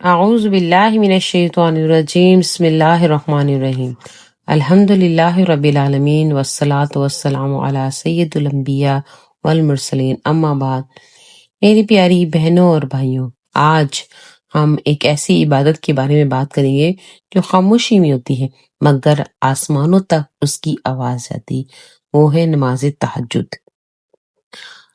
اعوذ باللہ من الشیطان الرجیم بسم اللہ الرحمن الرحیم الحمد للہ رب العالمین والصلاة والسلام علی سید الانبیاء والمرسلین اما بعد۔ میری پیاری بہنوں اور بھائیوں، آج ہم ایک ایسی عبادت کے بارے میں بات کریں گے جو خاموشی میں ہوتی ہے مگر آسمانوں تک اس کی آواز جاتی، وہ ہے نماز تہجد۔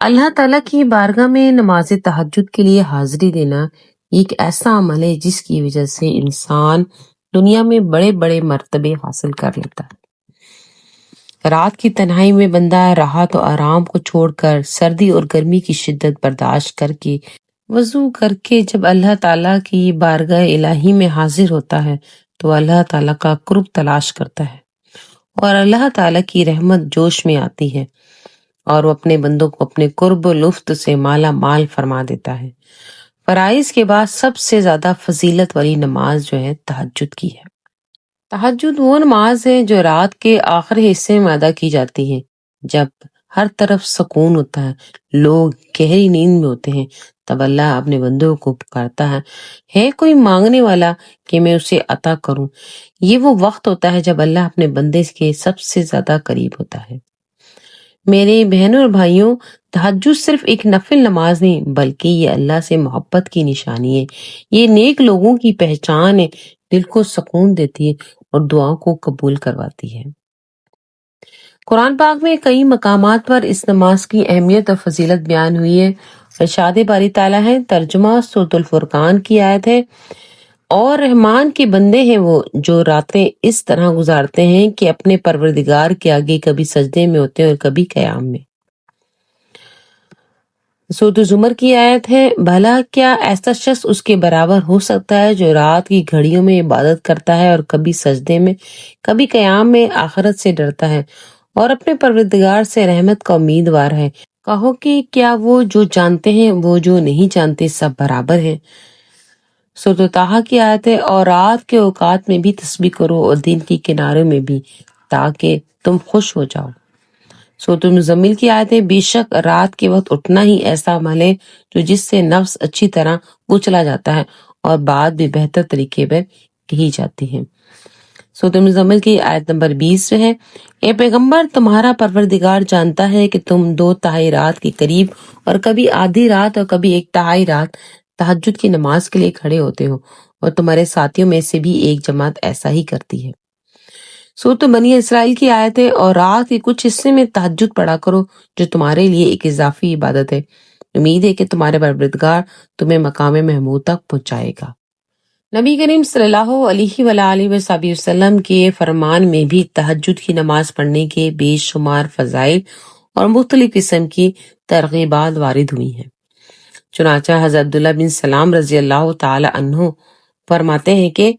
اللہ تعالیٰ کی بارگاہ میں نماز تہجد کے لیے حاضری دینا ایک ایسا عمل ہے جس کی وجہ سے انسان دنیا میں بڑے بڑے مرتبے حاصل کر لیتا ہے۔ رات کی تنہائی میں بندہ راحت و آرام کو چھوڑ کر سردی اور گرمی کی شدت برداشت کر کے وضو کر کے جب اللہ تعالیٰ کی بارگاہ الہی میں حاضر ہوتا ہے تو اللہ تعالیٰ کا قرب تلاش کرتا ہے اور اللہ تعالیٰ کی رحمت جوش میں آتی ہے اور وہ اپنے بندوں کو اپنے قرب و لطف سے مالا مال فرما دیتا ہے۔ فرائض کے بعد سب سے زیادہ فضیلت والی نماز جو ہے تہجد کی ہے۔ تہجد وہ نماز ہے جو رات کے آخری حصے میں ادا کی جاتی ہے جب ہر طرف سکون ہوتا ہے، لوگ گہری نیند میں ہوتے ہیں، تب اللہ اپنے بندوں کو پکارتا ہے کوئی مانگنے والا کہ میں اسے عطا کروں۔ یہ وہ وقت ہوتا ہے جب اللہ اپنے بندے کے سب سے زیادہ قریب ہوتا ہے۔ میرے بہنوں اور بھائیوں، تہجد صرف ایک نفل نماز نہیں بلکہ یہ اللہ سے محبت کی نشانی ہے، یہ نیک لوگوں کی پہچان ہے، دل کو سکون دیتی ہے اور دعاؤں کو قبول کرواتی ہے۔ قرآن پاک میں کئی مقامات پر اس نماز کی اہمیت اور فضیلت بیان ہوئی ہے۔ ارشاد باری تعالیٰ ہے، ترجمہ سورۃ الفرقان کی آیت ہے، اور رحمان کے بندے ہیں وہ جو راتیں اس طرح گزارتے ہیں کہ اپنے پروردگار کے آگے کبھی سجدے میں ہوتے ہیں اور کبھی قیام میں۔ سورۃ الزمر کی آیت ہے، بھلا کیا ایسا شخص اس کے برابر ہو سکتا ہے جو رات کی گھڑیوں میں عبادت کرتا ہے اور کبھی سجدے میں کبھی قیام میں آخرت سے ڈرتا ہے اور اپنے پروردگار سے رحمت کا امیدوار ہے۔ کہو کہ کیا وہ جو جانتے ہیں وہ جو نہیں جانتے سب برابر ہیں۔ سورۃ طٰہٰ کی آیت ہے، اور رات کے اوقات میں بھی تسبیح کرو اور دن کی کناروں میں بھی تاکہ تم خوش ہو جاؤ۔ سورۃ المزمل کی آیت ہے، بے شک رات کے وقت اٹھنا ہی ایسا عمل ہے جو جس سے نفس اچھی طرح کچلا جاتا ہے اور بات بھی بہتر طریقے پر کہی جاتی ہے۔ سورۃ المزمل کی آیت نمبر 20 ہے، اے پیغمبر تمہارا پروردگار جانتا ہے کہ تم 2/3 رات کے قریب اور کبھی آدھی رات اور کبھی 1/3 رات تہجد کی نماز کے لیے کھڑے ہوتے ہو اور تمہارے ساتھیوں میں سے بھی ایک جماعت ایسا ہی کرتی ہے۔ سورۃ بنی اسرائیل کی آیت ہے، اور رات کے کچھ حصے میں تہجد پڑھا کرو جو تمہارے لیے ایک اضافی عبادت ہے، امید ہے کہ تمہارے پروردگار تمہیں مقام محمود تک پہنچائے گا۔ نبی کریم صلی اللہ علیہ وآلہ وسلم کے فرمان میں بھی تہجد کی نماز پڑھنے کے بے شمار فضائل اور مختلف قسم کی ترغیبات وارد ہوئی ہیں۔ چنانچہ حضرت عبداللہ بن سلام رضی اللہ تعالی عنہ فرماتے ہیں کہ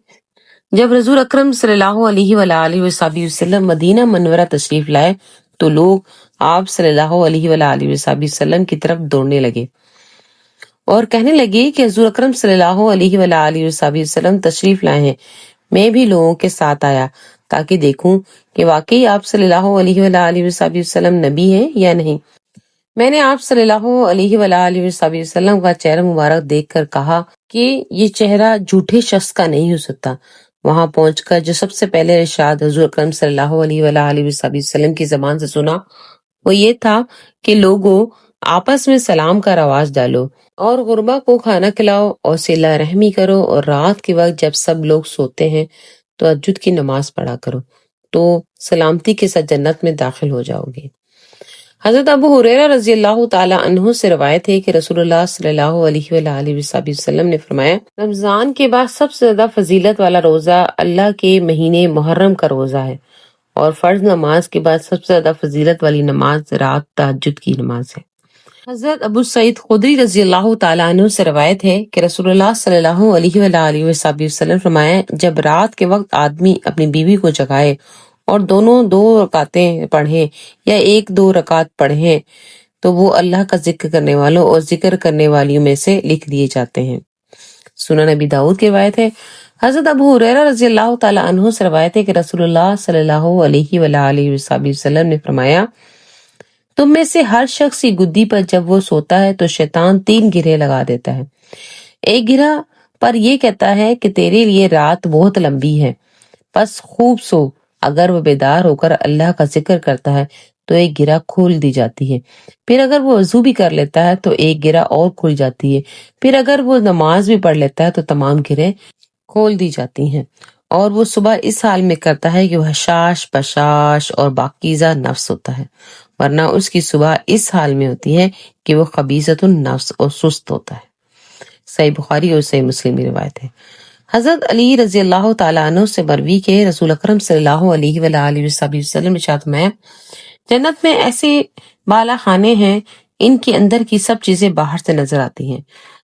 جب رسول اکرم صلی اللہ علیہ وآلہ وسلم مدینہ منورہ تشریف لائے تو لوگ آپ صلی اللہ علیہ وآلہ وسلم کی طرف دوڑنے لگے اور کہنے لگے کہ حضور اکرم صلی اللہ علیہ وآلہ وسلم تشریف لائے ہیں۔ میں بھی لوگوں کے ساتھ آیا تاکہ دیکھوں کہ واقعی آپ صلی اللہ علیہ وآلہ وسلم نبی ہیں یا نہیں۔ میں نے آپ صلی اللہ علیہ وآلہ وسلم کا چہرہ مبارک دیکھ کر کہا کہ یہ چہرہ جھوٹے شخص کا نہیں ہو سکتا۔ وہاں پہنچ کر جو سب سے پہلے ارشاد حضور اکرم صلی اللہ علیہ وآلہ وسلم کی زبان سے سنا وہ یہ تھا کہ لوگوں آپس میں سلام کا رواج ڈالو اور غربا کو کھانا کھلاؤ اور صلہ رحمی کرو، اور رات کے وقت جب سب لوگ سوتے ہیں تو تہجد کی نماز پڑھا کرو تو سلامتی کے ساتھ جنت میں داخل ہو جاؤ گے۔ حضرت ابو ہریرہ رضی اللہ تعالی عنہ سے روایت ہے کہ رسول اللہ صلی اللہ علیہ وآلہ وسلم نے فرمایا، رمضان کے بعد سب سے زیادہ فضیلت والا روزہ اللہ کے مہینے محرم کا روزہ ہے، اور فرض نماز کے بعد سب سے زیادہ فضیلت والی نماز رات تہجد کی نماز ہے۔ حضرت ابو سعید خدری رضی اللہ تعالیٰ عنہ سے روایت ہے کہ رسول اللہ صلی اللہ علیہ وآلہ وسلم فرمایا، جب رات کے وقت آدمی اپنی بیوی کو جگائے اور دونوں 2 رکعتیں پڑھیں یا 1-2 رکعت پڑھیں تو وہ اللہ کا ذکر کرنے والوں اور ذکر کرنے والیوں میں سے لکھ دیے جاتے ہیں۔ سنن نبی داؤد کی روایت ہے، حضرت ابو ہریرہ رضی اللہ تعالیٰ عنہ سے روایت ہے کہ رسول اللہ صلی اللہ علیہ وآلہ وسلم نے فرمایا، تم میں سے ہر شخص کی گدی پر جب وہ سوتا ہے تو شیطان 3 گرے لگا دیتا ہے، ایک گرہ پر یہ کہتا ہے کہ تیرے لیے رات بہت لمبی ہے، بس خوب سو۔ اگر وہ بیدار ہو کر اللہ کا ذکر کرتا ہے تو ایک گرہ کھول دی جاتی ہے، پھر اگر وہ وضو بھی کر لیتا ہے تو ایک گرہ اور کھل جاتی ہے، پھر اگر وہ نماز بھی پڑھ لیتا ہے تو تمام گرہیں کھول دی جاتی ہیں، اور وہ صبح اس حال میں کرتا ہے کہ وہ حشاش بشاش اور پاکیزہ نفس ہوتا ہے، ورنہ اس کی صبح اس حال میں ہوتی ہے کہ وہ خبیثۃ النفس اور سست ہوتا ہے۔ صحیح بخاری اور صحیح مسلم کی روایت ہے۔ حضرت علی رضی اللہ تعالیٰ عنہ سے مروی کہ رسول اکرم صلی اللہ علیہ وآلہ وسلم ارشاد فرمایا، جنت میں ایسے بالا خانے ہیں ان کے اندر کی سب چیزیں باہر سے نظر آتی ہیں۔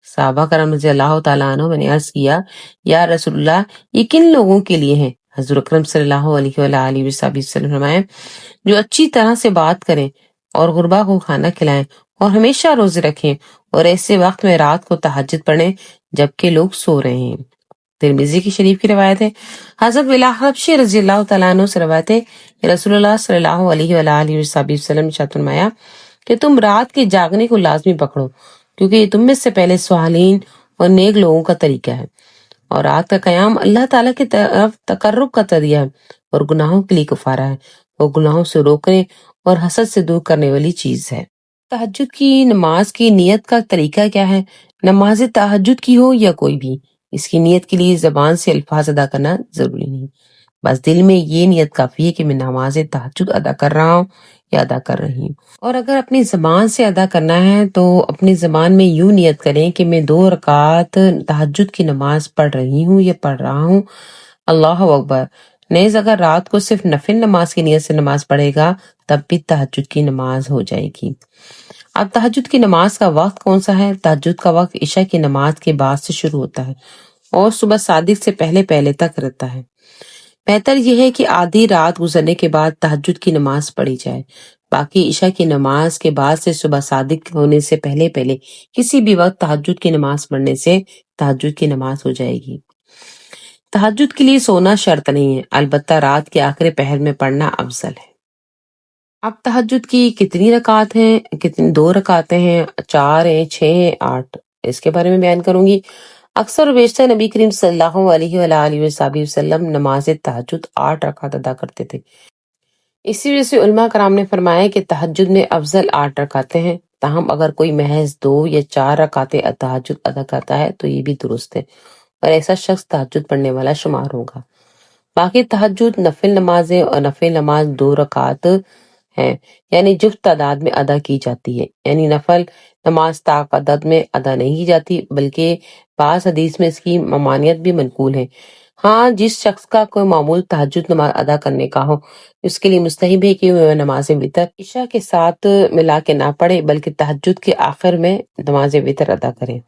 صحابہ کرام رضی اللہ تعالیٰ عنہ نے عرض کیا، یا رسول اللہ یہ کن لوگوں کے لیے ہیں؟ حضور اکرم صلی اللہ علیہ وآلہ وسلم فرمایا، جو اچھی طرح سے بات کریں اور غربا کو کھانا کھلائیں اور ہمیشہ روزے رکھیں اور ایسے وقت میں رات کو تہجد پڑھیں جبکہ لوگ سو رہے ہیں۔ ترمذی کی شریف کی روایت ہے۔ حضرت بلال حبشی رضی اللہ تعالیٰ عنہ سے روایت ہے کہ رسول اللہ صلی اللہ علیہ وآلہ وسلم نے ارشاد فرمایا کہ تم رات کے جاگنے کو لازمی پکڑو، کیونکہ یہ تم میں سے پہلے صالحین اور نیک لوگوں کا طریقہ ہے، اور رات کا قیام اللہ تعالیٰ کی طرف تقرب کا ذریعہ ہے اور گناہوں کے لیے کفارہ ہے، وہ گناہوں سے روکنے اور حسد سے دور کرنے والی چیز ہے۔ تہجد کی نماز کی نیت کا طریقہ کیا ہے؟ نماز تہجد کی ہو یا کوئی بھی، اس کی نیت کے لیے زبان سے الفاظ ادا کرنا ضروری نہیں، بس دل میں یہ نیت کافی ہے کہ میں نماز تہجد ادا کر رہا ہوں یا ادا کر رہی ہوں۔ اور اگر اپنی زبان سے ادا کرنا ہے تو اپنی زبان میں یوں نیت کریں کہ میں 2 رکعت تہجد کی نماز پڑھ رہی ہوں یا پڑھ رہا ہوں، اللہ اکبر۔ نیز اگر رات کو صرف نفل نماز کی نیت سے نماز پڑھے گا تب بھی تہجد کی نماز ہو جائے گی۔ اب تہجد کی نماز کا وقت کون سا ہے؟ تہجد کا وقت عشاء کی نماز کے بعد سے شروع ہوتا ہے اور صبح صادق سے پہلے تک رہتا ہے۔ بہتر یہ ہے کہ آدھی رات گزرنے کے بعد تہجد کی نماز پڑھی جائے، باقی عشاء کی نماز کے بعد سے صبح صادق ہونے سے پہلے کسی بھی وقت تہجد کی نماز پڑھنے سے تہجد کی نماز ہو جائے گی۔ تہجد کے لیے سونا شرط نہیں ہے، البتہ رات کے آخری پہر میں پڑھنا افضل ہے۔ اب تہجد کی کتنی رکعات ہیں؟ 2 رکعتیں ہیں، 4 ہیں، 6 ہیں، 8، اس کے بارے میں بیان کروں گی۔ اکثر و بیشتر نبی کریم صلی اللہ علیہ وآلہ وسلم نماز تہجد 8 رکعت ادا کرتے تھے۔ اسی وجہ سے علماء کرام نے فرمایا کہ تہجد میں افضل 8 رکعتیں ہیں، تاہم اگر کوئی محض 2 یا 4 رکعتیں تہجد ادا کرتا ہے تو یہ بھی درست ہے اور ایسا شخص تہجد پڑھنے والا شمار ہوگا۔ باقی تہجد نفل نمازیں اور نفل نماز 2 رکعت ہیں، یعنی جفت تعداد میں ادا کی جاتی ہے، یعنی نفل نماز طاق عدد میں ادا نہیں کی جاتی، بلکہ بعض حدیث میں اس کی ممانعت بھی منقول ہے۔ ہاں، جس شخص کا کوئی معمول تہجد نماز ادا کرنے کا ہو اس کے لیے مستحب ہے کہ وہ نماز وتر عشاء کے ساتھ ملا کے نہ پڑھے بلکہ تہجد کے آخر میں نماز وتر ادا کرے۔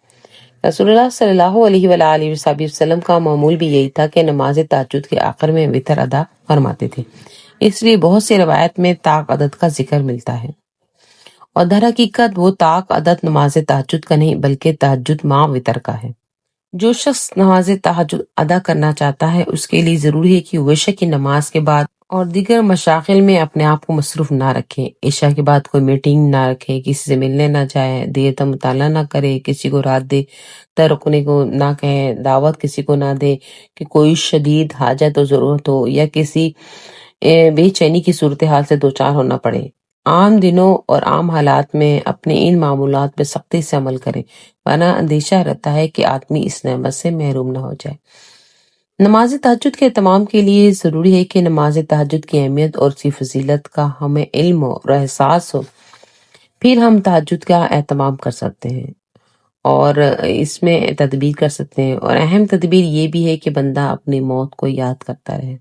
رسول اللہ صلی اللہ علیہ وآلہ وسلم کا معمول بھی یہی تھا کہ نماز تہجد کے آخر میں وتر ادا فرماتے تھے، اس لیے بہت سی روایت میں طاق عدد کا ذکر ملتا ہے، اور در حقیقت وہ طاق عدد نماز تہجد کا نہیں بلکہ تہجد مع وتر کا ہے۔ جو شخص نماز تہجد ادا کرنا چاہتا ہے اس کے لیے ضروری ہے کہ وہ عشاء کی نماز کے بعد اور دیگر مشاغل میں اپنے آپ کو مصروف نہ رکھے، عشاء کے بعد کوئی میٹنگ نہ رکھے، کسی سے ملنے نہ جائے، دیر تک مطالعہ نہ کرے، کسی کو رات دیر تک رکنے کو نہ کہے، دعوت کسی کو نہ دے کہ کوئی شدید حاجت و ضرورت ہو یا کسی بے چینی کی صورتحال سے دوچار ہونا پڑے۔ عام دنوں اور عام حالات میں اپنے ان معمولات پہ سختی سے عمل کریں، ورنہ اندیشہ رہتا ہے کہ آدمی اس نعمت سے محروم نہ ہو جائے۔ نماز تہجد کے اہتمام کے لیے ضروری ہے کہ نماز تہجد کی اہمیت اور اس کی فضیلت کا ہمیں علم اور احساس ہو، پھر ہم تہجد کا اہتمام کر سکتے ہیں اور اس میں تدبیر کر سکتے ہیں، اور اہم تدبیر یہ بھی ہے کہ بندہ اپنی موت کو یاد کرتا رہے۔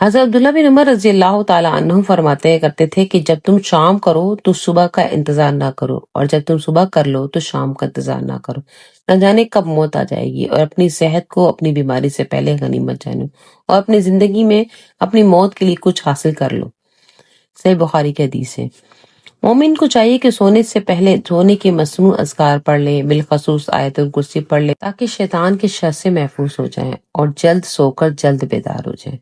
حضرت عبداللہ بن عمر رضی اللہ تعالیٰ عنہ فرماتے کرتے تھے کہ جب تم شام کرو تو صبح کا انتظار نہ کرو، اور جب تم صبح کر لو تو شام کا انتظار نہ کرو، نہ جانے کب موت آ جائے گی، اور اپنی صحت کو اپنی بیماری سے پہلے غنیمت جانو، اور اپنی زندگی میں اپنی موت کے لیے کچھ حاصل کر لو۔ صحیح بخاری کی حدیث ہے۔ مومن کو چاہیے کہ سونے سے پہلے سونے کے مصنوع اذکار پڑھ لے، بالخصوص آیت الکرسی پڑھ لے تاکہ شیطان کے شر سے محفوظ ہو جائیں اور جلد سو کر جلد بیدار ہو جائیں۔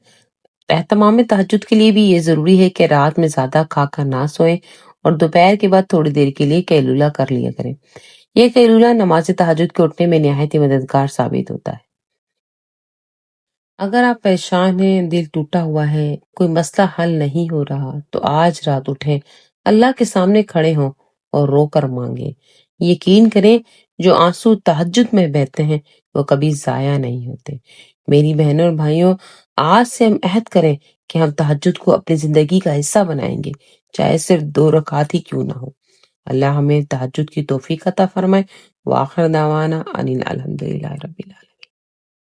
اہتمام تہجد کے لیے بھی یہ ضروری ہے کہ رات میں زیادہ کھا کر نہ سوئیں اور دوپہر کے بعد تھوڑی دیر کے لیے قیلولہ کر لیا کریں، یہ قیلولہ نماز تہجد کے اٹھنے میں نہایت ہی مددگار ثابت ہوتا ہے۔ اگر آپ پریشان ہیں، دل ٹوٹا ہوا ہے، کوئی مسئلہ حل نہیں ہو رہا، تو آج رات اٹھیں، اللہ کے سامنے کھڑے ہوں اور رو کر مانگیں۔ یقین کریں جو آنسو تہجد میں بہتے ہیں وہ کبھی ضائع نہیں ہوتے۔ میری بہنوں اور بھائیوں، آج سے ہم عہد کریں کہ ہم تہجد کو اپنی زندگی کا حصہ بنائیں گے، چاہے صرف 2 رکعت ہی کیوں نہ ہو۔ اللہ ہمیں تہجد کی توفیق عطا فرمائے۔ وآخر دعوانا ان الحمدللہ رب العالمین۔